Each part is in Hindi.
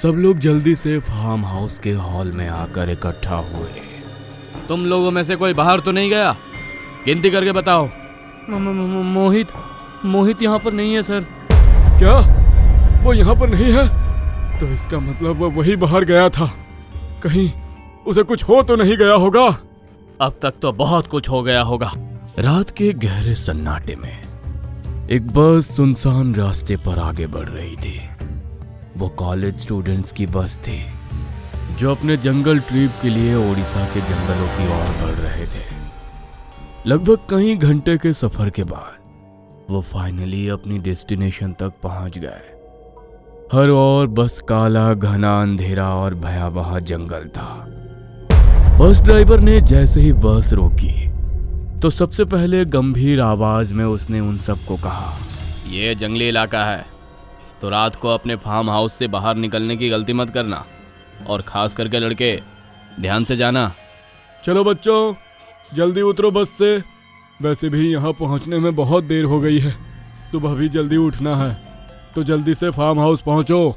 सब लोग जल्दी से फार्म हाउस के हॉल में आकर इकट्ठा हुए। तुम लोगों में से कोई बाहर तो नहीं गया? गिनती करके बताओ। मोहित यहाँ पर नहीं है सर। क्या वो यहाँ पर नहीं है? तो इसका मतलब वो वही बाहर गया था। कहीं उसे कुछ हो तो नहीं गया होगा? अब तक तो बहुत कुछ हो गया होगा। रात के गहरे सन्नाटे में एक बस सुनसान रास्ते पर आगे बढ़ रही थी। वो कॉलेज स्टूडेंट्स की बस थी जो अपने जंगल ट्रिप के लिए ओडिशा के जंगलों की ओर बढ़ रहे थे। लगभग कई घंटे के सफर के बाद वो फाइनली अपनी डेस्टिनेशन तक पहुंच गए। हर ओर बस काला घना अंधेरा और भयावह जंगल था। बस ड्राइवर ने जैसे ही बस रोकी तो सबसे पहले गंभीर आवाज में उसने उन सबको कहा, यह जंगली इलाका है तो रात को अपने फार्म हाउस से बाहर निकलने की गलती मत करना, और खास करके लड़के ध्यान से जाना। चलो बच्चों जल्दी उतरो बस से, वैसे भी यहाँ पहुँचने में बहुत देर हो गई है, सुबह भी जल्दी उठना है, तो जल्दी से फार्म हाउस पहुँचो।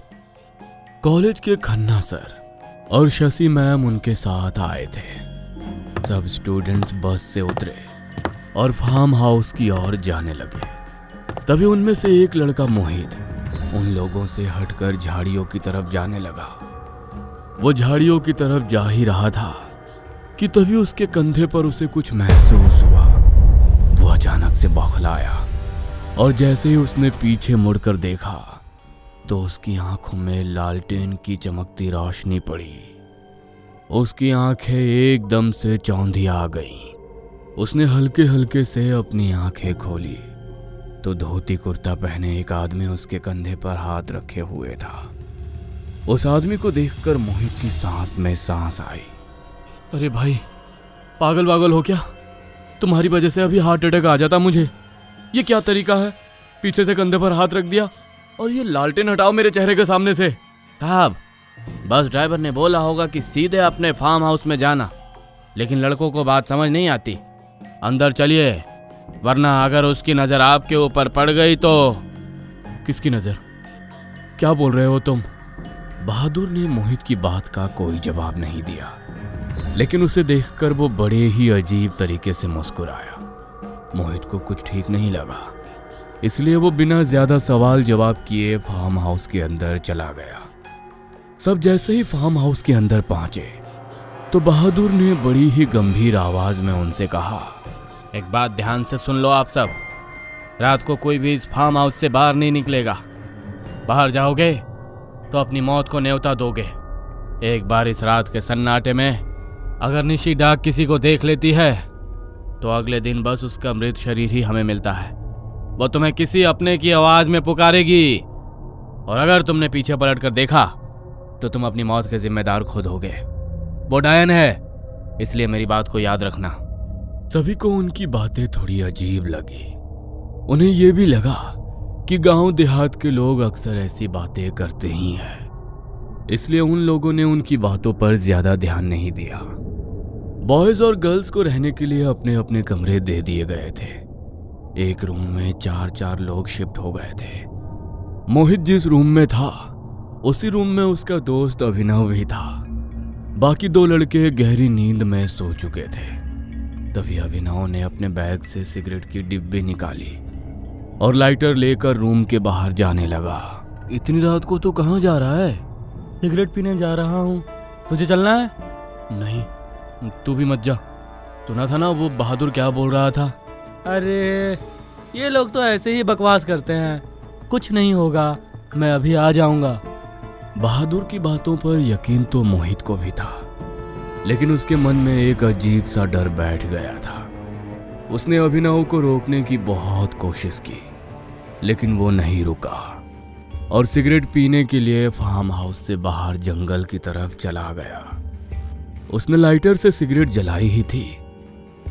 कॉलेज के खन्ना सर और शशि मैम उनके साथ आए थे। सब स्टूडेंट्स बस से उतरे और फार्म हाउस की ओर जाने लगे। तभी उनमें से एक लड़का मोहित उन लोगों से हटकर झाड़ियों की तरफ जाने लगा। वो झाड़ियों की तरफ जा ही रहा था कि तभी उसके कंधे पर उसे कुछ महसूस हुआ। वो अचानक से बौखलाया और जैसे ही उसने पीछे मुड़कर देखा तो उसकी आंखों में लालटेन की चमकती रोशनी पड़ी। उसकी आंखें एकदम से चौंधिया आ गईं। उसने हल्के हल्के से अपनी आंखें खोली तो धोती कुर्ता पहने एक आदमी उसके कंधे पर हाथ रखे हुए था। उस आदमी को देखकर मोहित की सांस में सांस आई। अरे भाई पागल वागल हो क्या? तुम्हारी वजह से अभी हार्ट अटैक आ जाता मुझे। ये क्या तरीका है? पीछे से कंधे पर हाथ रख दिया और ये लालटेन हटाओ मेरे चेहरे के सामने से। साहब बस ड्राइवर ने बोला होगा कि सीधे अपने फार्म हाउस में जाना, लेकिन लड़कों को बात समझ नहीं आती। अंदर चलिए वरना अगर उसकी नज़र आपके ऊपर पड़ गई तो। किसकी नज़र? क्या बोल रहे हो तुम? बहादुर ने मोहित की बात का कोई जवाब नहीं दिया, लेकिन उसे देखकर वो बड़े ही अजीब तरीके से मुस्कुराया। मोहित को कुछ ठीक नहीं लगा, इसलिए वो बिना ज्यादा सवाल जवाब किए फार्म हाउस के अंदर चला गया। सब जैसे ही फार्म हाउस के अंदर पहुंचे तो बहादुर ने बड़ी ही गंभीर आवाज में उनसे कहा, एक बात ध्यान से सुन लो आप सब, रात को कोई भी इस फार्म हाउस से बाहर नहीं निकलेगा। बाहर जाओगे तो अपनी मौत को न्योता दोगे। एक बार इस रात के सन्नाटे में अगर निशी डाक किसी को देख लेती है तो अगले दिन बस उसका मृत शरीर ही हमें मिलता है। वो तुम्हें किसी अपने की आवाज में पुकारेगी और अगर तुमने पीछे पलट कर देखा तो तुम अपनी मौत के जिम्मेदार खुद होगे। वो डायन है, इसलिए मेरी बात को याद रखना। सभी को उनकी बातें थोड़ी अजीब लगी। उन्हें यह भी लगा कि गांव देहात के लोग अक्सर ऐसी बातें करते ही हैं, इसलिए उन लोगों ने उनकी बातों पर ज्यादा ध्यान नहीं दिया। बॉयज और गर्ल्स को रहने के लिए अपने अपने कमरे दे दिए गए थे। एक रूम में 4-4 लोग शिफ्ट हो गए थे। मोहित जिस रूम में था उसी रूम में उसका दोस्त अभिनव भी था। बाकी 2 लड़के गहरी नींद में सो चुके थे। तभी अभिनव ने अपने बैग से सिगरेट की डिब्बी निकाली और लाइटर लेकर रूम के बाहर जाने लगा। इतनी रात को तू कहाँ जा रहा है? सिगरेट पीने जा रहा हूँ। तुझे चलना है? नहीं तू भी मत जा। सुना था ना वो बहादुर क्या बोल रहा था? अरे ये लोग तो ऐसे ही बकवास करते हैं, कुछ नहीं होगा, मैं अभी आ जाऊंगा। बहादुर की बातों पर यकीन तो मोहित को भी था, लेकिन उसके मन में एक अजीब सा डर बैठ गया था। उसने अभिनव को रोकने की बहुत कोशिश की, लेकिन वो नहीं रुका और सिगरेट पीने के लिए फार्म हाउस से बाहर जंगल की तरफ चला गया। उसने लाइटर से सिगरेट जलाई ही थी,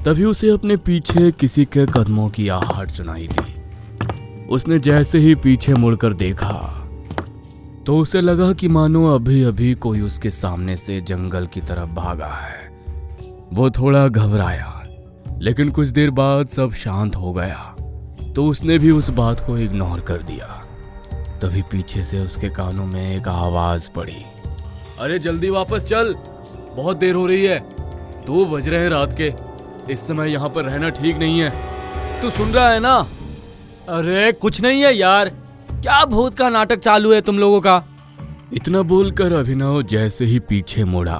तभी उसे अपने पीछे किसी के कदमों की आहट सुनाई दी। उसने जैसे ही पीछे मुड़कर देखा तो उसे लगा कि मानो अभी अभी कोई उसके सामने से जंगल की तरफ भागा है। वो थोड़ा घबराया, लेकिन कुछ देर बाद सब शांत हो गया तो उसने भी उस बात को इग्नोर कर दिया। तभी पीछे से उसके कानों में एक आवाज पड़ी, अरे जल्दी वापस चल, बहुत देर हो रही है, 2 बज रहे हैं रात के, इस समय यहाँ पर रहना ठीक नहीं है, तू सुन रहा है ना? अरे कुछ नहीं है यार, क्या भूत का नाटक चालू है तुम लोगों का? इतना बोलकर अभिनव जैसे ही पीछे मुड़ा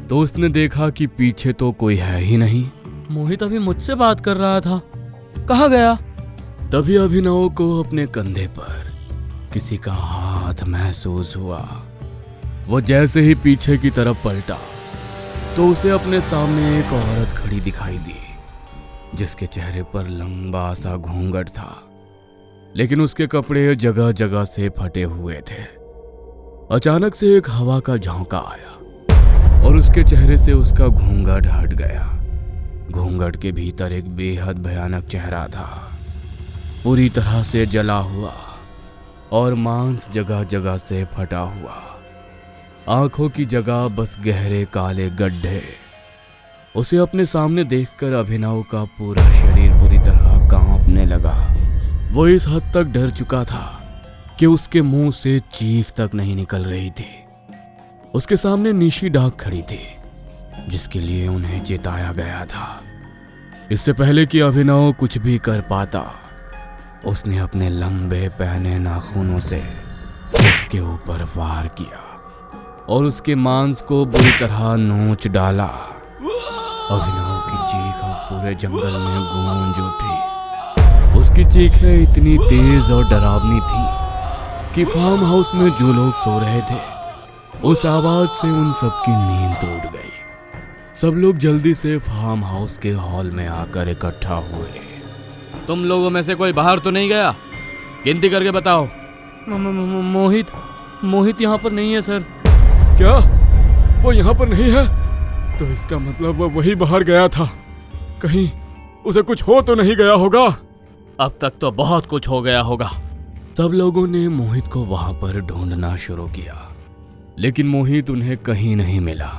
तो उसने देखा कि पीछे तो कोई है ही नहीं। मोहित अभी मुझसे बात कर रहा था, कहाँ गया? तभी अभिनव को अपने कंधे पर किसी का हाथ महसूस हुआ। वो जैसे ही पीछे की तरफ पलटा तो उसे अपने सामने एक औरत खड़ी दिखाई दी, जिसके चेहरे पर लंबा सा घूंघट था, लेकिन उसके कपड़े जगह जगह से फटे हुए थे। अचानक से एक हवा का झोंका आया और उसके चेहरे से उसका घूंघट हट गया। घूंघट के भीतर एक बेहद भयानक चेहरा था, पूरी तरह से जला हुआ और मांस जगह जगह से फटा हुआ। आंखों की जगह बस गहरे काले गड्ढे। उसे अपने सामने देखकर अभिनव का पूरा शरीर बुरी तरह कांपने लगा। वो इस हद तक डर चुका था कि उसके मुंह से चीख तक नहीं निकल रही थी। उसके सामने निशी डाक खड़ी थी, जिसके लिए उन्हें जिताया गया था। इससे पहले कि अभिनव कुछ भी कर पाता, उसने अपने लंबे पहने नाखूनों से उसके ऊपर वार किया और उसके मांस को बुरी तरह नोच डाला। अभिनव की चीख पूरे जंगल में गूंज उठी। उसकी चीखें इतनी तेज और डरावनी थी कि फार्म हाउस में जो लोग सो रहे थे, उस आवाज से उन सबकी नींद टूट गई। सब लोग जल्दी से फार्म हाउस के हॉल में आकर इकट्ठा हुए। तुम लोगों में से कोई बाहर तो नहीं गया? गिनती करके बताओ। मोहित यहाँ पर नहीं है सर। क्या? वो यहाँ पर नहीं है? तो इसका मतलब वो वही बाहर गया था। कहीं उसे कुछ हो तो नहीं गया होगा? अब तक तो बहुत कुछ हो गया होगा। सब लोगों ने मोहित को वहां पर ढूंढना शुरू किया, लेकिन मोहित उन्हें कहीं नहीं मिला।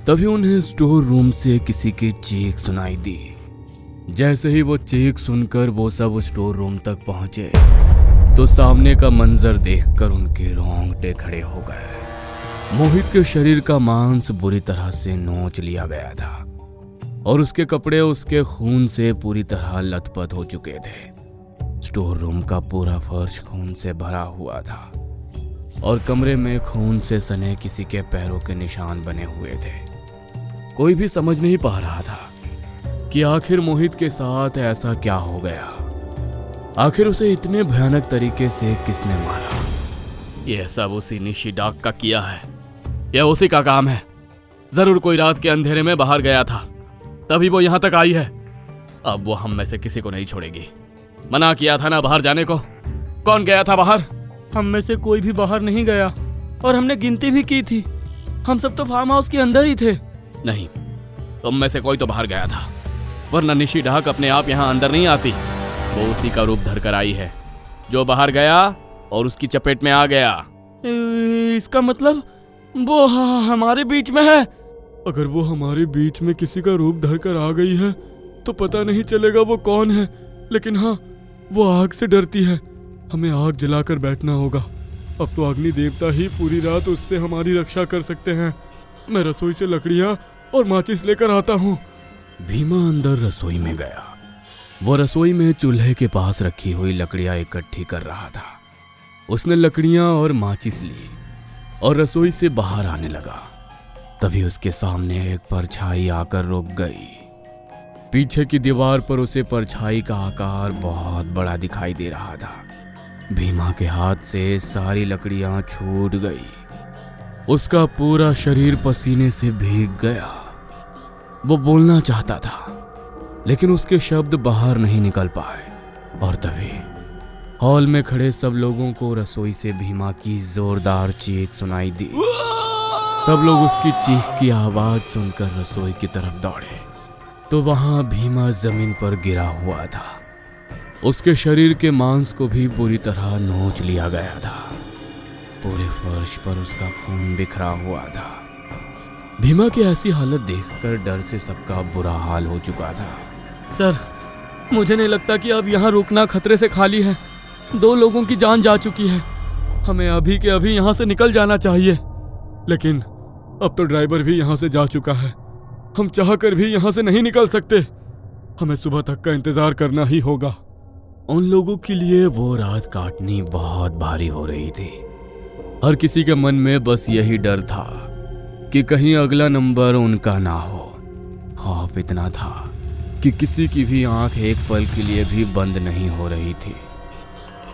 तभी उन्हें स्टोर रूम से किसी की चीख सुनाई दी। जैसे ही वो चीख सुनकर वो सब स्टोर रूम तक पहुंचे तो सामने का मंजर देखकर उनके रोंगटे खड़े हो गए। मोहित के शरीर का मांस बुरी तरह से नोच लिया गया था और उसके कपड़े उसके खून से पूरी तरह लथपथ हो चुके थे। स्टोर रूम का पूरा फर्श खून से भरा हुआ था और कमरे में खून से सने किसी के पैरों के निशान बने हुए थे। कोई भी समझ नहीं पा रहा था कि आखिर मोहित के साथ ऐसा क्या हो गया। आखिर उसे इतने भयानक तरीके से किसने मारा? यह सब उसी निशी डाक का किया है। यह उसी का काम है। जरूर कोई रात के अंधेरे में बाहर गया था, तभी वो यहां तक आई है। अब वो हम में से किसी को नहीं छोड़ेगी। मना किया था ना बाहर जाने को। कौन गया था बाहर? हम में से कोई भी बाहर नहीं गया और हमने गिनती भी की थी। हम सब तो फार्म हाउस के अंदर ही थे। नहीं, तुम में से कोई तो बाहर गया था, वरना निशी डाक अपने आप यहाँ अंदर नहीं आती। वो उसी का रूप धर कर आई है जो बाहर गया और उसकी चपेट में आ गया। इसका मतलब वो हमारे बीच में है। अगर वो हमारे बीच में किसी का रूप धर कर आ गई है तो पता नहीं चलेगा वो कौन है, लेकिन हाँ, वो आग से डरती है। हमें आग जलाकर बैठना होगा। अब तो अग्नि देवता ही पूरी रात उससे हमारी रक्षा कर सकते हैं। मैं रसोई से लकड़ियाँ और माचिस लेकर आता हूँ। भीमा अंदर रसोई में गया। वो रसोई में चूल्हे के पास रखी हुई लकड़ियाँ इकट्ठी कर रहा था। उसने लकड़ियाँ और माचिस ली और रसोई से बाहर आने लगा। तभी उसके सामने एक परछाई आकर रुक गई। पीछे की दीवार पर उसे परछाई का आकार बहुत बड़ा दिखाई दे रहा था। भीमा के हाथ से सारी लकड़ियां छूट गई। उसका पूरा शरीर पसीने से भीग गया। वो बोलना चाहता था, लेकिन उसके शब्द बाहर नहीं निकल पाए। और तभी हॉल में खड़े सब लोगों को रसोई से भीमा की जोरदार चीख सुनाई दी। सब लोग उसकी चीख की आवाज सुनकर रसोई की तरफ दौड़े तो वहां भीमा जमीन पर गिरा हुआ था। उसके शरीर के मांस को भी बुरी तरह नोच लिया गया था। पूरे फर्श पर उसका खून बिखरा हुआ था। भीमा की ऐसी हालत देखकर डर से सबका बुरा हाल हो चुका था। सर, मुझे नहीं लगता कि अब यहाँ रुकना खतरे से खाली है। 2 लोगों की जान जा चुकी है। हमें अभी के अभी यहाँ से निकल जाना चाहिए। लेकिन अब तो ड्राइवर भी यहाँ से जा चुका है। हम चाहकर भी यहाँ से नहीं निकल सकते। हमें सुबह तक का इंतजार करना ही होगा। उन लोगों के लिए वो रात काटनी बहुत भारी हो रही थी। हर किसी के मन में बस यही डर था कि कहीं अगला नंबर उनका ना हो। खौफ इतना था कि किसी की भी आंख एक पल के लिए भी बंद नहीं हो रही थी।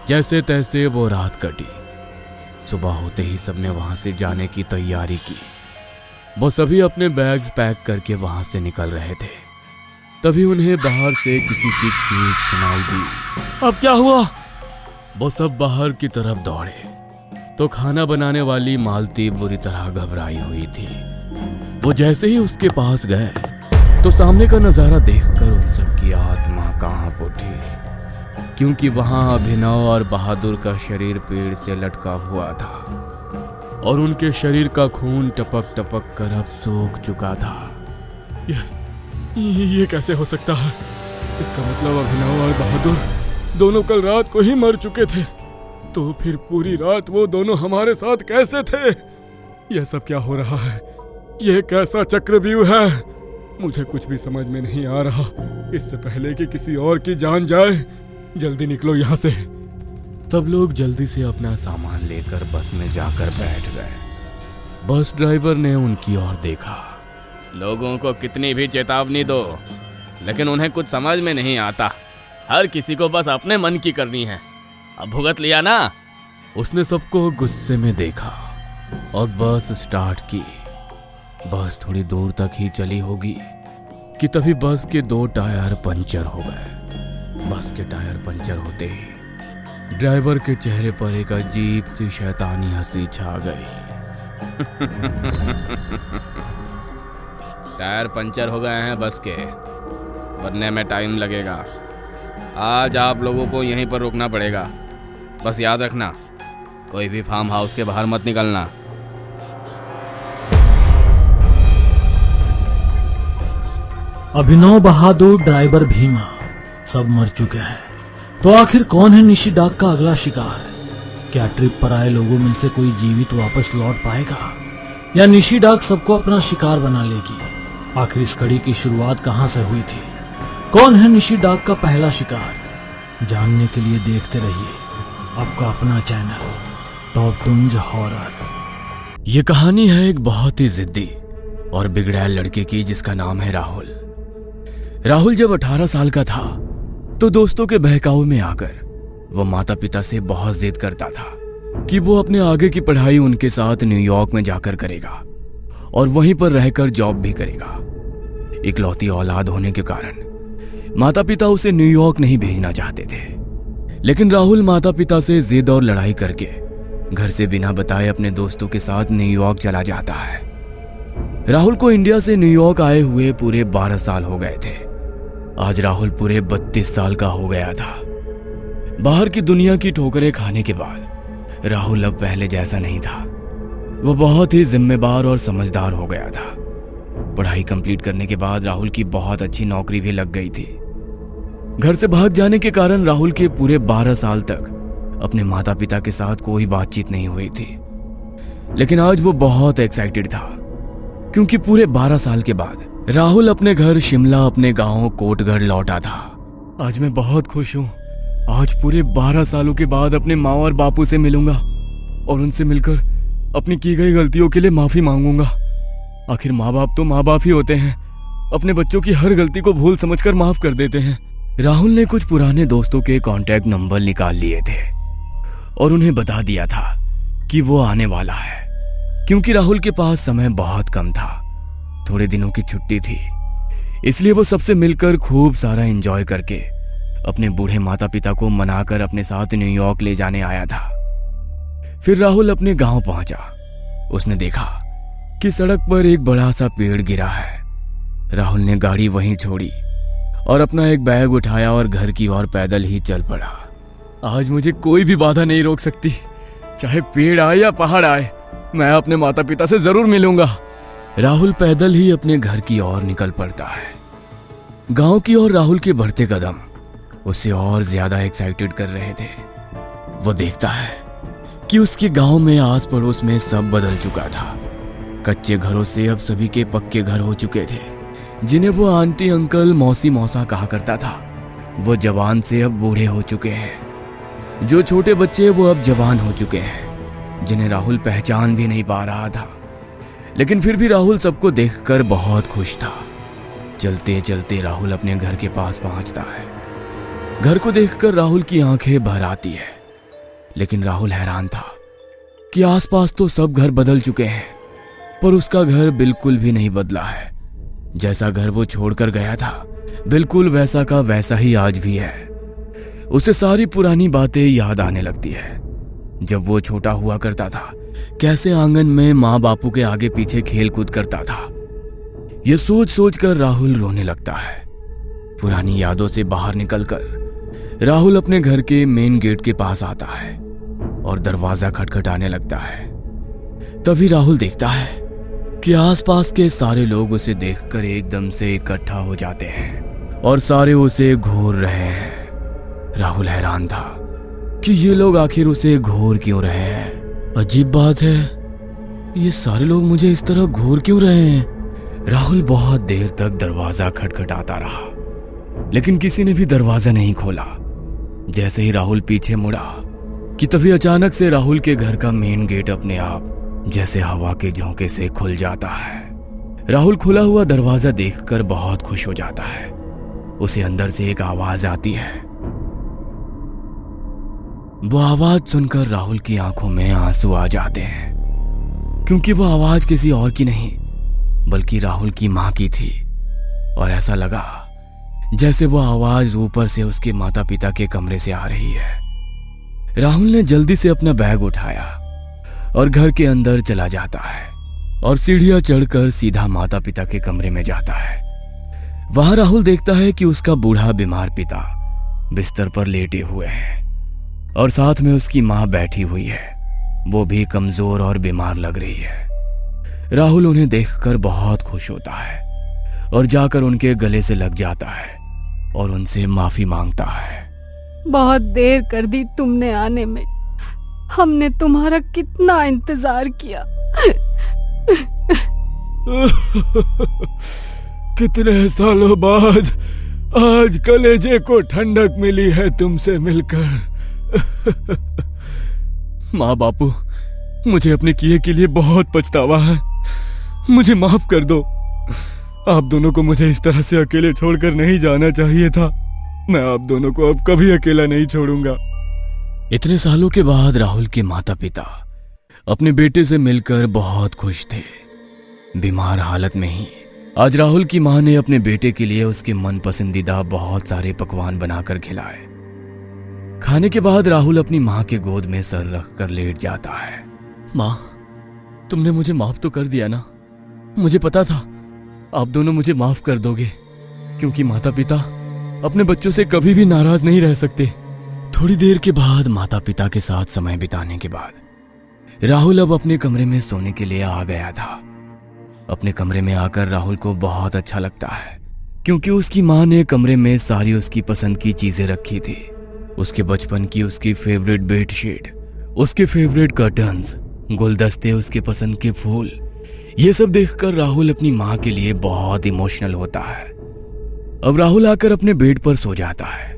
जैसे तैसे वो रात कटी। सुबह होते ही सबने वहां से जाने की तैयारी की। वो सभी अपने बैग्स पैक करके वहां से निकल रहे थे। तभी उन्हें बाहर से किसी की चीख सुनाई दी। अब क्या हुआ? वो सब बाहर की तरफ दौड़े तो खाना बनाने वाली मालती बुरी तरह घबराई हुई थी। वो जैसे ही उसके पास गए तो सामने का नजारा देखकर उन सब की आत्मा कांप उठी, क्योंकि वहां अभिनव और बहादुर का शरीर पेड़ से लटका हुआ था और उनके शरीर का खून टपक टपक कर अब सूख चुका था। ये कैसे हो सकता है? इसका मतलब अभिनव और बहादुर दोनों कल रात को ही मर चुके थे। तो फिर पूरी रात वो दोनों हमारे साथ कैसे थे? यह सब क्या हो रहा है? यह कैसा चक्रव्यूह है? मुझे कुछ भी समझ में नहीं आ रहा। इससे पहले कि किसी और की जान जाए, जल्दी निकलो यहाँ से। सब लोग जल्दी से अपना सामान लेकर बस में जाकर बैठ गए। बस ड्राइवर ने उनकी ओर देखा। लोगों को कितनी भी चेतावनी दो, लेकिन उन्हें कुछ समझ में नहीं आता। हर किसी को बस अपने मन की करनी है। अब भुगत लिया ना। उसने सबको गुस्से में देखा और बस स्टार्ट की। बस थोड़ी दूर तक ही चली होगी कि तभी बस के 2 टायर पंचर हो गए। बस के टायर पंचर होते ही ड्राइवर के चेहरे पर एक अजीब सी शैतानी हंसी छा गई। टायर पंचर हो गए हैं बस के, बनने में टाइम लगेगा। आज आप लोगों को यहीं पर रुकना पड़ेगा। बस याद रखना, कोई भी फार्म हाउस के बाहर मत निकलना। अभिनव, बहादुर, ड्राइवर भीमा सब मर चुके हैं। तो आखिर कौन है निशिडाक का अगला शिकार? क्या ट्रिप पर आए लोगों में से कोई जीवित वापस लौट पाएगा या निशिडाक सबको अपना शिकार बना लेगी? आखिर इस कड़ी की शुरुआत कहां से हुई थी? कौन है निशिडाक का पहला शिकार? जानने के लिए देखते रहिए आपका अपना चैनल टॉप टुंज हॉरर। ये कहानी है एक बहुत ही जिद्दी और बिगड़ैल लड़के की जिसका नाम है राहुल। राहुल जब 18 साल का था तो दोस्तों के बहकावे में आकर वो माता पिता से बहुत जिद करता था कि वो अपने आगे की पढ़ाई उनके साथ न्यूयॉर्क में जाकर करेगा और वहीं पर रहकर जॉब भी करेगा। इकलौती औलाद होने के कारण माता पिता उसे न्यूयॉर्क नहीं भेजना चाहते थे, लेकिन राहुल माता पिता से जिद और लड़ाई करके घर से बिना बताए अपने दोस्तों के साथ न्यूयॉर्क चला जाता है। राहुल को इंडिया से न्यूयॉर्क आए हुए पूरे 12 साल हो गए थे। आज राहुल पूरे 32 साल का हो गया था। बाहर की दुनिया की ठोकरें खाने के बाद राहुल अब पहले जैसा नहीं था। वो बहुत ही जिम्मेदार और समझदार हो गया था। पढ़ाई कंप्लीट करने के बाद राहुल की बहुत अच्छी नौकरी भी लग गई थी। घर से भाग जाने के कारण राहुल के पूरे 12 साल तक अपने माता पिता के साथ कोई बातचीत नहीं हुई थी। लेकिन आज वो बहुत एक्साइटेड था, क्योंकि पूरे 12 साल के बाद राहुल अपने घर शिमला, अपने गांव कोटगढ़ लौटा था। आज मैं बहुत खुश हूँ। आज पूरे 12 सालों के बाद अपने माँ और बापू से मिलूंगा और उनसे मिलकर अपनी की गई गलतियों के लिए माफी मांगूंगा। आखिर माँ बाप तो माँ बाप ही होते हैं, अपने बच्चों की हर गलती को भूल समझकर माफ कर देते हैं। राहुल ने कुछ पुराने दोस्तों के कांटेक्ट नंबर निकाल लिए थे और उन्हें बता दिया था कि वो आने वाला है, क्योंकि राहुल के पास समय बहुत कम था। थोड़े दिनों की छुट्टी थी, इसलिए वो सबसे मिलकर खूब सारा एंजॉय करके अपने बूढ़े माता पिता को मनाकर अपने साथ न्यूयॉर्क ले जाने आया था। फिर राहुल अपने गांव पहुंचा। उसने देखा कि सड़क पर एक बड़ा सा पेड़ गिरा है। राहुल ने गाड़ी वहीं छोड़ी और अपना एक बैग उठाया और घर की ओर पैदल ही चल पड़ा। आज मुझे कोई भी बाधा नहीं रोक सकती, चाहे पेड़ आए या पहाड़ आए, मैं अपने माता पिता से जरूर मिलूंगा। राहुल पैदल ही अपने घर की ओर निकल पड़ता है। गांव की ओर राहुल के बढ़ते कदम उसे और ज्यादा एक्साइटेड कर रहे थे। वो देखता है कि उसके गांव में आस पड़ोस में सब बदल चुका था। कच्चे घरों से अब सभी के पक्के घर हो चुके थे। जिन्हें वो आंटी अंकल मौसी मौसा कहा करता था, वो जवान से अब बूढ़े हो चुके हैं। जो छोटे बच्चे वो अब जवान हो चुके हैं, जिन्हें राहुल पहचान भी नहीं पा रहा था। लेकिन फिर भी राहुल सबको देखकर बहुत खुश था। चलते चलते राहुल अपने घर के पास पहुंचता है। घर को देखकर राहुल की आंखें भर आती है। लेकिन राहुल हैरान था कि आसपास तो सब घर बदल चुके हैं, पर उसका घर बिल्कुल भी नहीं बदला है। जैसा घर वो छोड़कर गया था, बिल्कुल वैसा का वैसा ही आज भी है। उसे सारी पुरानी बातें याद आने लगती है। जब वो छोटा हुआ करता था, कैसे आंगन में माँ बापू के आगे पीछे खेल कूद करता था। ये सोच सोच कर राहुल रोने लगता है। पुरानी यादों से बाहर निकलकर राहुल अपने घर के मेन गेट के पास आता है और दरवाजा खटखटाने लगता है। तभी राहुल देखता है कि आसपास के सारे लोग उसे देखकर एकदम से इकट्ठा हो जाते हैं और सारे उसे घूर रहे हैं। राहुल हैरान था कि ये लोग आखिर उसे घूर क्यों रहे हैं। अजीब बात है, ये सारे लोग मुझे इस तरह घूर क्यों रहे हैं। राहुल बहुत देर तक दरवाजा खटखटाता रहा, लेकिन किसी ने भी दरवाजा नहीं खोला। जैसे ही राहुल पीछे मुड़ा कि तभी अचानक से राहुल के घर का मेन गेट अपने आप जैसे हवा के झोंके से खुल जाता है। राहुल खुला हुआ दरवाजा देखकर बहुत खुश हो जाता है। उसे अंदर से एक आवाज आती है। वो आवाज सुनकर राहुल की आंखों में आंसू आ जाते हैं, क्योंकि वो आवाज किसी और की नहीं बल्कि राहुल की मां की थी। और ऐसा लगा जैसे वो आवाज ऊपर से उसके माता पिता के कमरे से आ रही है। राहुल ने जल्दी से अपना बैग उठाया और घर के अंदर चला जाता है और सीढ़ियां चढ़कर सीधा माता पिता के कमरे में जाता है। वहां राहुल देखता है कि उसका बूढ़ा बीमार पिता बिस्तर पर लेटे हुए हैं और साथ में उसकी मां बैठी हुई है। वो भी कमजोर और बीमार लग रही है। राहुल उन्हें देखकर बहुत खुश होता है और जाकर उनके गले से लग जाता है और उनसे माफी मांगता है। बहुत देर कर दी तुमने आने में, हमने तुम्हारा कितना इंतजार किया। कितने सालों बाद आज कलेजे को ठंडक मिली है तुमसे मिलकर। माँ बापू, मुझे अपने किए के लिए बहुत पछतावा है। मुझे माफ कर दो। आप दोनों को मुझे इस तरह से अकेले छोड़कर नहीं जाना चाहिए था। मैं आप दोनों को अब कभी अकेला नहीं छोड़ूंगा। इतने सालों के बाद राहुल के माता पिता अपने बेटे से मिलकर बहुत खुश थे। बीमार हालत में ही आज राहुल की मां ने अपने बेटे के लिए उसके मन पसंदीदा बहुत सारे पकवान बनाकर खिलाए। खाने के बाद राहुल अपनी मां के गोद में सर रखकर लेट जाता है। मां, तुमने मुझे माफ तो कर दिया ना। मुझे पता था आप दोनों मुझे माफ कर दोगे, क्योंकि माता पिता अपने बच्चों से कभी भी नाराज नहीं रह सकते। थोड़ी देर के बाद माता पिता के साथ समय बिताने के बाद राहुल अब अपने कमरे में सोने के लिए आ गया था। अपने कमरे में आकर राहुल को बहुत अच्छा लगता है, क्योंकि उसकी मां ने कमरे में सारी उसकी पसंद की चीजें रखी थी। उसके बचपन की उसकी फेवरेट बेडशीट, उसके फेवरेट कर्टन्स, गुलदस्ते, उसके पसंद के फूल। ये सब देखकर राहुल अपनी मां के लिए बहुत इमोशनल होता है। अब राहुल आकर अपने बेड पर सो जाता है।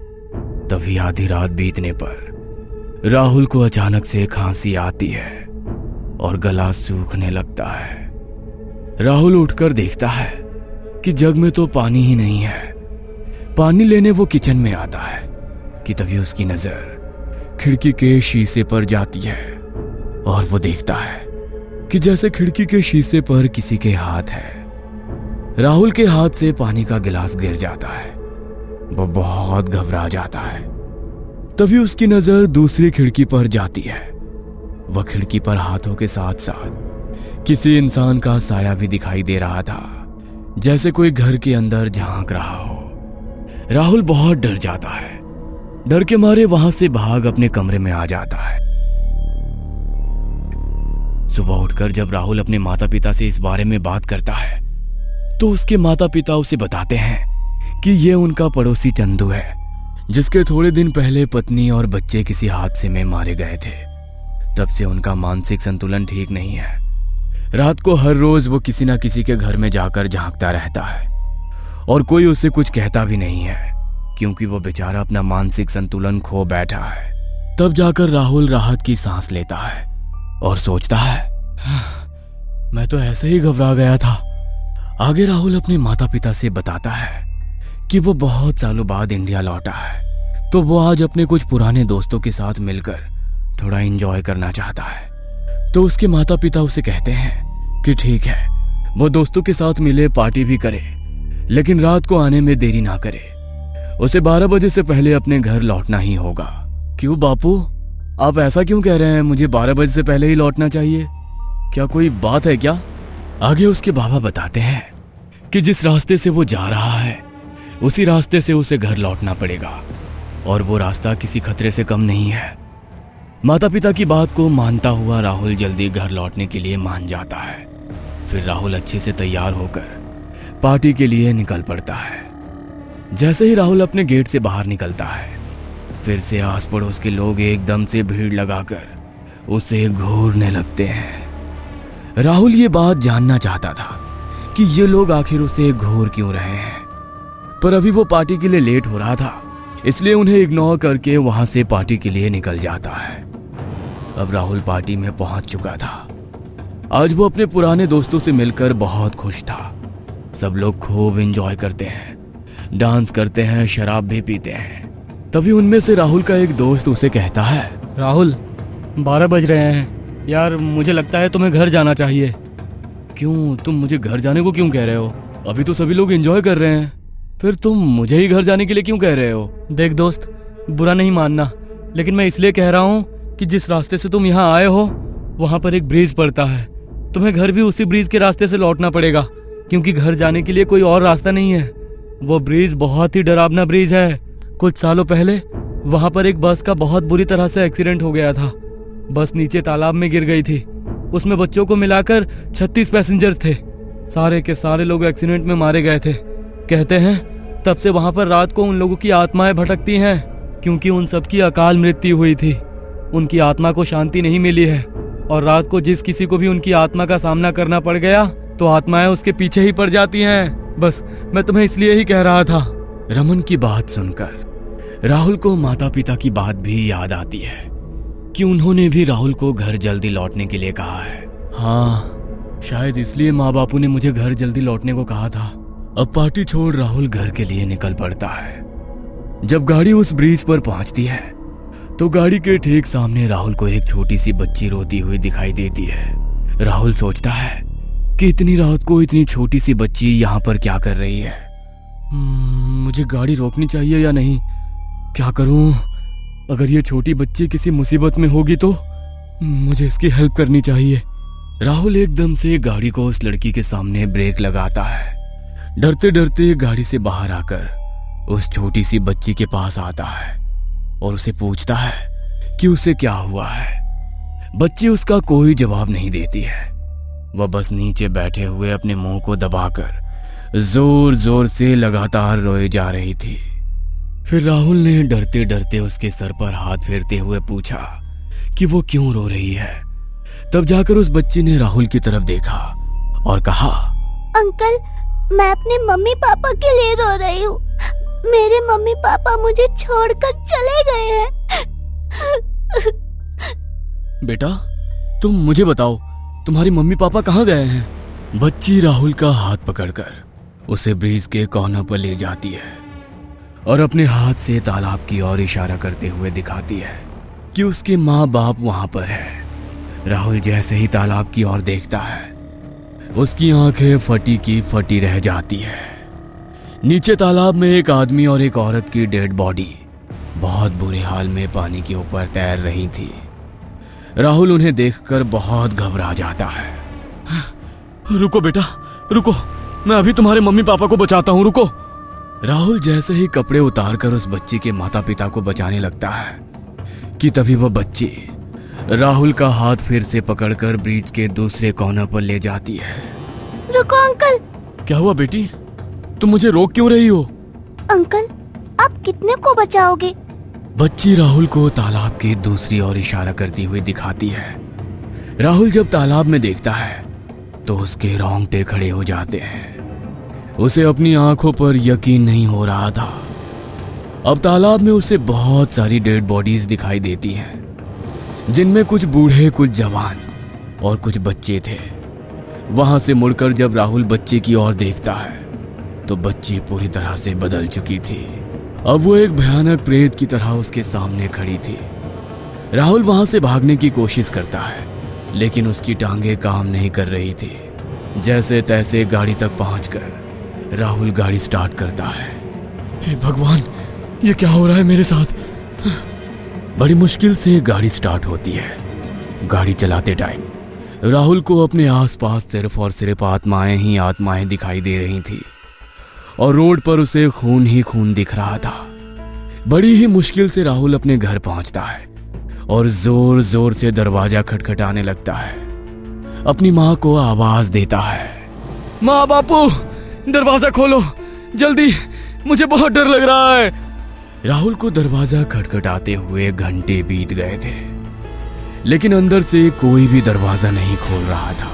तभी आधी रात बीतने पर राहुल को अचानक से खांसी आती है और गला सूखने लगता है। राहुल उठकर देखता है कि जग में तो पानी ही नहीं है। पानी लेने वो किचन में आता है कि तभी उसकी नजर खिड़की के शीशे पर जाती है और वो देखता है कि जैसे खिड़की के शीशे पर किसी के हाथ है। राहुल के हाथ से पानी का गिलास गिर जाता है। वो बहुत घबरा जाता है। तभी उसकी नजर दूसरी खिड़की पर जाती है। वह खिड़की पर हाथों के साथ साथ किसी इंसान का साया भी दिखाई दे रहा था, जैसे कोई घर के अंदर झांक रहा हो। राहुल बहुत डर जाता है। डर के मारे वहां से भाग अपने कमरे में आ जाता है। सुबह उठकर जब राहुल अपने माता पिता से इस बारे में बात करता है, तो उसके माता पिता उसे बताते हैं कि ये उनका पड़ोसी चंदू है, जिसके थोड़े दिन पहले पत्नी और बच्चे किसी हादसे में मारे गए थे। तब से उनका मानसिक संतुलन ठीक नहीं है। रात को हर रोज वो किसी न किसी के घर में जाकर झांकता रहता है और कोई उसे कुछ कहता भी नहीं है, क्योंकि वो बेचारा अपना मानसिक संतुलन खो बैठा है। तब जाकर राहुल राहत की सांस लेता है और सोचता है, मैं तो ऐसे ही घबरा गया था। आगे राहुल अपने माता पिता से बताता है कि वो बहुत सालों बाद इंडिया लौटा है, तो वो आज अपने कुछ पुराने दोस्तों के साथ मिलकर थोड़ा एंजॉय करना चाहता है। तो उसके माता पिता उसे कहते हैं कि ठीक है, वो दोस्तों के साथ मिले, पार्टी भी करे, लेकिन रात को आने में देरी ना करे। उसे 12 बजे से पहले अपने घर लौटना ही होगा। क्यों बापू, आप ऐसा क्यों कह रहे हैं? मुझे 12 बजे से पहले ही लौटना चाहिए, क्या कोई बात है क्या? आगे उसके बाबा बताते हैं कि जिस रास्ते से वो जा रहा है उसी रास्ते से उसे घर लौटना पड़ेगा और वो रास्ता किसी खतरे से कम नहीं है। माता पिता की बात को मानता हुआ राहुल जल्दी घर लौटने के लिए मान जाता है। फिर राहुल अच्छे से तैयार होकर पार्टी के लिए निकल पड़ता है। जैसे ही राहुल अपने गेट से बाहर निकलता है, फिर से आस पड़ोस के लोग एकदम से भीड़ लगाकर उसे घूरने लगते हैं। राहुल ये बात जानना चाहता था कि ये लोग आखिर उसे घूर क्यों रहे हैं, पर अभी वो पार्टी के लिए लेट हो रहा था, इसलिए उन्हें इग्नोर करके वहां से पार्टी के लिए निकल जाता है। अब राहुल पार्टी में पहुंच चुका था। आज वो अपने पुराने दोस्तों से मिलकर बहुत खुश था। सब लोग खूब एंजॉय करते हैं, डांस करते हैं, शराब भी पीते हैं। तभी उनमें से राहुल का एक दोस्त उसे कहता है, राहुल 12 बज रहे हैं यार, मुझे लगता है तुम्हें घर जाना चाहिए। क्यों, तुम मुझे घर जाने को क्यों कह रहे हो? अभी तो सभी लोग एंजॉय कर रहे हैं, फिर तुम मुझे ही घर जाने के लिए क्यों कह रहे हो? देख दोस्त, बुरा नहीं मानना, लेकिन मैं इसलिए कह रहा हूँ कि जिस रास्ते से तुम यहाँ आए हो वहाँ पर एक ब्रिज पड़ता है। तुम्हें घर भी उसी ब्रिज के रास्ते से लौटना पड़ेगा, क्योंकि घर जाने के लिए कोई और रास्ता नहीं है। वो ब्रिज बहुत ही डरावना ब्रिज है। कुछ सालों पहले वहाँ पर एक बस का बहुत बुरी तरह से एक्सीडेंट हो गया था। बस नीचे तालाब में गिर गई थी। उसमें बच्चों को मिलाकर 36 पैसेंजर्स थे। सारे के सारे लोग एक्सीडेंट में मारे गए थे। कहते हैं तब से वहां पर रात को उन लोगों की आत्माएं भटकती हैं, क्योंकि उन सब की अकाल मृत्यु हुई थी। उनकी आत्मा को शांति नहीं मिली है, और रात को जिस किसी को भी उनकी आत्मा का सामना करना पड़ गया तो आत्माएं उसके पीछे ही पड़ जाती हैं। बस मैं तुम्हें इसलिए ही कह रहा था। रमन की बात सुनकर राहुल को माता पिता की बात भी याद आती है कि उन्होंने भी राहुल को घर जल्दी लौटने के लिए कहा है। हाँ, शायद इसलिए माँ बापू ने मुझे घर जल्दी लौटने को कहा था। अब पार्टी छोड़ राहुल घर के लिए निकल पड़ता है। जब गाड़ी उस ब्रिज पर पहुंचती है तो गाड़ी के ठीक सामने राहुल को एक छोटी सी बच्ची रोती हुई दिखाई देती है। राहुल सोचता है कि इतनी रात को इतनी छोटी सी बच्ची यहाँ पर क्या कर रही है। मुझे गाड़ी रोकनी चाहिए या नहीं? क्या करूं? अगर ये छोटी बच्ची किसी मुसीबत में होगी तो मुझे इसकी हेल्प करनी चाहिए। राहुल एकदम से गाड़ी को उस लड़की के सामने ब्रेक लगाता है। डरते डरते गाड़ी से बाहर आकर उस छोटी सी बच्ची के पास आता है और उसे पूछता है कि उसे क्या हुआ है। बच्ची उसका कोई जवाब नहीं देती है। वह बस नीचे बैठे हुए अपने मुंह को दबाकर जोर जोर से लगातार रोए जा रही थी। फिर राहुल ने डरते डरते उसके सर पर हाथ फेरते हुए पूछा कि वो क्यों रो रही है। तब जाकर उस बच्ची ने राहुल की तरफ देखा और कहा, अंकल, मैं अपने मम्मी पापा के लिए रो रही हूँ। मेरे मम्मी पापा मुझे छोड़कर चले गए हैं। बेटा, तुम मुझे बताओ, तुम्हारी मम्मी पापा कहाँ गए हैं? बच्ची राहुल का हाथ पकड़कर उसे ब्रिज के कॉर्नर पर ले जाती है और अपने हाथ से तालाब की ओर इशारा करते हुए दिखाती है कि उसके माँ बाप वहां पर है। राहुल जैसे ही तालाब की ओर देखता है, उसकी आंखें फटी की फटी रह जाती है। नीचे तालाब में एक आदमी और एक औरत की डेड बॉडी बहुत बुरे हाल में पानी के ऊपर तैर रही थी। राहुल उन्हें देखकर बहुत घबरा जाता है। रुको बेटा, रुको, मैं अभी तुम्हारे मम्मी पापा को बचाता हूँ, रुको। राहुल जैसे ही कपड़े उतारकर उस बच्ची के माता पिता को बचाने लगता है कि तभी वह बच्ची राहुल का हाथ फिर से पकड़कर ब्रिज के दूसरे कॉर्नर पर ले जाती है। रुको अंकल। क्या हुआ बेटी, तुम मुझे रोक क्यों रही हो? अंकल, आप कितने को बचाओगे? बच्ची राहुल को तालाब के दूसरी ओर इशारा करती हुई दिखाती है। राहुल जब तालाब में देखता है तो उसके रोंगटे खड़े हो जाते हैं। उसे अपनी आंखों पर यकीन नहीं हो रहा था। अब तालाब में उसे बहुत सारी डेड बॉडीज दिखाई देती हैं, जिनमें कुछ बूढ़े, कुछ जवान और कुछ बच्चे थे। वहां से मुड़कर जब राहुल बच्चे की ओर देखता है तो बच्ची पूरी तरह से बदल चुकी थी। अब वो एक भयानक प्रेत की तरह उसके सामने खड़ी थी। राहुल वहां से भागने की कोशिश करता है, लेकिन उसकी टांगें काम नहीं कर रही थी। जैसे तैसे गाड़ी तक पहुंचकर राहुल गाड़ी स्टार्ट करता है। हे भगवान, ये क्या हो रहा है मेरे साथ? बड़ी मुश्किल से गाड़ी स्टार्ट होती है। गाड़ी चलाते टाइम राहुल को अपने आसपास सिर्फ और सिर्फ आत्माएं ही आत्माएं दिखाई दे रही थी और रोड पर उसे खून ही खून दिख रहा था। बड़ी ही मुश्किल से राहुल अपने घर पहुंचता है और जोर जोर से दरवाजा खटखटाने लगता है। अपनी माँ को आवाज देता है, माँ बापू दरवाजा खोलो जल्दी, मुझे बहुत डर लग रहा है। राहुल को दरवाजा खटखटाते हुए घंटे बीत गए थे, लेकिन अंदर से कोई भी दरवाजा नहीं खोल रहा था।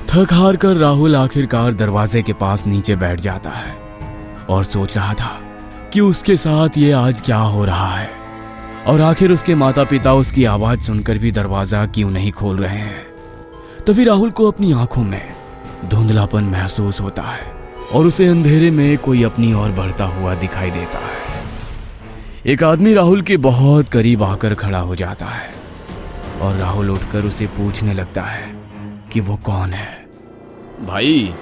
थक हार कर राहुल आखिरकार दरवाजे के पास नीचे बैठ जाता है और सोच रहा था कि उसके साथ ये आज क्या हो रहा है और आखिर उसके माता पिता उसकी आवाज सुनकर भी दरवाजा क्यों नहीं खोल रहे हैं। तभी राहुल को अपनी आंखों में धुंधलापन महसूस होता है और उसे अंधेरे में कोई अपनी ओर बढ़ता हुआ दिखाई देता है। एक आदमी राहुल के बहुत करीब आकर खड़ा हो जाता है और राहुल उठकर उसे पूछने लगता है कि वो कौन है। भाई,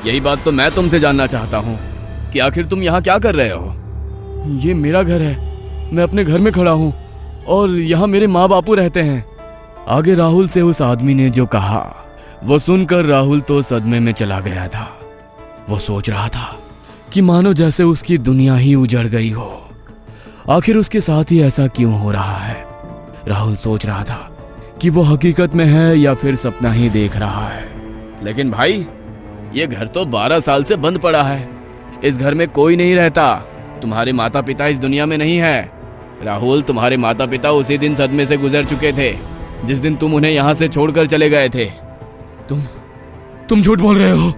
यही बात तो मैं तुमसे जानना चाहता हूँ कि आखिर तुम यहाँ क्या कर रहे हो? ये मेरा घर है, मैं अपने घर में खड़ा हूँ और यहाँ मेरे माँ बापू रहते हैं। आगे राहुल से उस आदमी ने जो कहा वो सुनकर राहुल तो सदमे में चला गया था। वो सोच रहा था कि मानो जैसे उसकी दुनिया ही उजड़ गई हो। आखिर उसके साथ ही ऐसा क्यों हो रहा है? राहुल सोच रहा था कि वो हकीकत में है या फिर सपना ही देख रहा है। लेकिन भाई, ये घर तो 12 साल से बंद पड़ा है। इस घर में कोई नहीं रहता। तुम्हारे माता पिता इस दुनिया में नहीं है। राहुल, तुम्हारे माता पिता उसी दिन सदमे से गुजर चुके थे जिस दिन तुम उन्हें यहाँ से छोड़कर चले गए थे। तुम झूठ बोल रहे हो।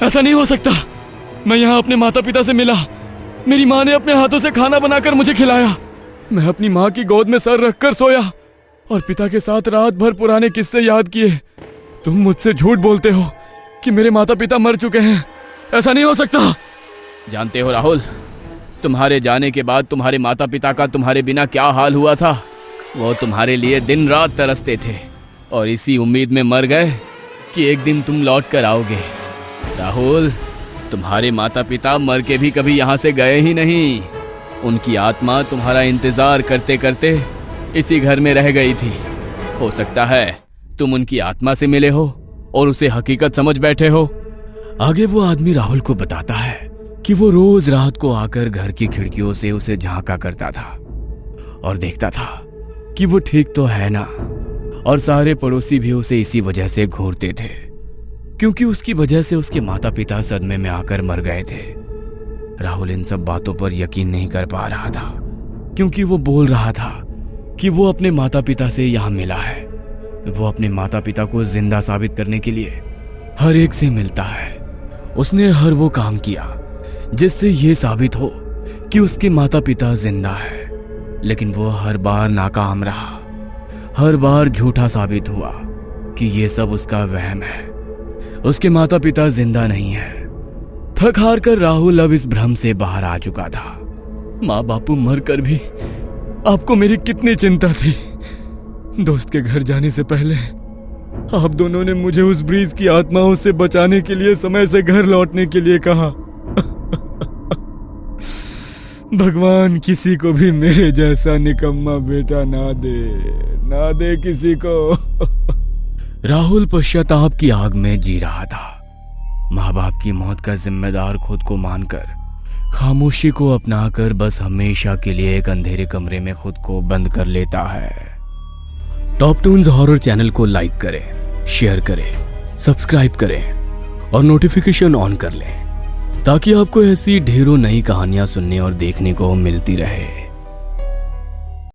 ऐसा नहीं हो सकता। मैं यहाँ अपने माता पिता से मिला। मेरी माँ ने अपने हाथों से खाना बनाकर मुझे खिलाया। मैं अपनी माँ की गोद में सर रखकर सोया और पिता के साथ रात भर पुराने किस्से याद किए। तुम मुझसे झूठ बोलते हो कि मेरे माता पिता मर चुके हैं। ऐसा नहीं हो सकता। जानते हो राहुल, तुम्हारे जाने के बाद तुम्हारे माता पिता का तुम्हारे बिना क्या हाल हुआ था। वो तुम्हारे लिए दिन रात तरसते थे और इसी उम्मीद में मर गए कि एक दिन तुम लौट कर आओगे। राहुल, तुम्हारे माता पिता मर के भी कभी यहाँ से गए ही नहीं। उनकी आत्मा तुम्हारा इंतजार करते करते इसी घर में रह गई थी। हो सकता है तुम उनकी आत्मा से मिले हो और उसे हकीकत समझ बैठे हो। आगे वो आदमी राहुल को बताता है कि वो रोज रात को आकर घर की खिड़कियों से उसे झांका करता था और देखता था कि वो ठीक तो है ना। और सारे पड़ोसी भी उसे इसी वजह से घूरते थे, क्योंकि उसकी वजह से उसके माता पिता सदमे में आकर मर गए थे। राहुल इन सब बातों पर यकीन नहीं कर पा रहा था, क्योंकि वो बोल रहा था कि वो अपने माता पिता से यहाँ मिला है। वो अपने माता पिता को जिंदा साबित करने के लिए हर एक से मिलता है। उसने हर वो काम किया जिससे ये साबित हो कि उसके माता पिता जिंदा है, लेकिन वो हर बार नाकाम रहा। हर बार झूठा साबित हुआ कि ये सब उसका वहम है। उसके माता पिता जिंदा नहीं है। थक हार कर राहुल अब इस भ्रम से बाहर आ चुका था। माँ बापू मर कर भी आपको मेरी कितनी चिंता थी। दोस्त के घर जाने से पहले आप दोनों ने मुझे उस ब्रीज की आत्माओं से बचाने के लिए समय से घर लौटने के लिए कहा। भगवान किसी को भी मेरे जैसा निकम्मा बेटा ना दे किसी को। राहुल पश्चाताप की आग में जी रहा था। माँ बाप की मौत का जिम्मेदार खुद को मानकर खामोशी को अपनाकर बस हमेशा के लिए एक अंधेरे कमरे में खुद को बंद कर लेता है। टॉप टून्स हॉरर चैनल को लाइक करें, शेयर करें, सब्सक्राइब करें और नोटिफिकेशन ऑन कर लें ताकि आपको ऐसी ढेरों नई कहानियां सुनने और देखने को मिलती रहे।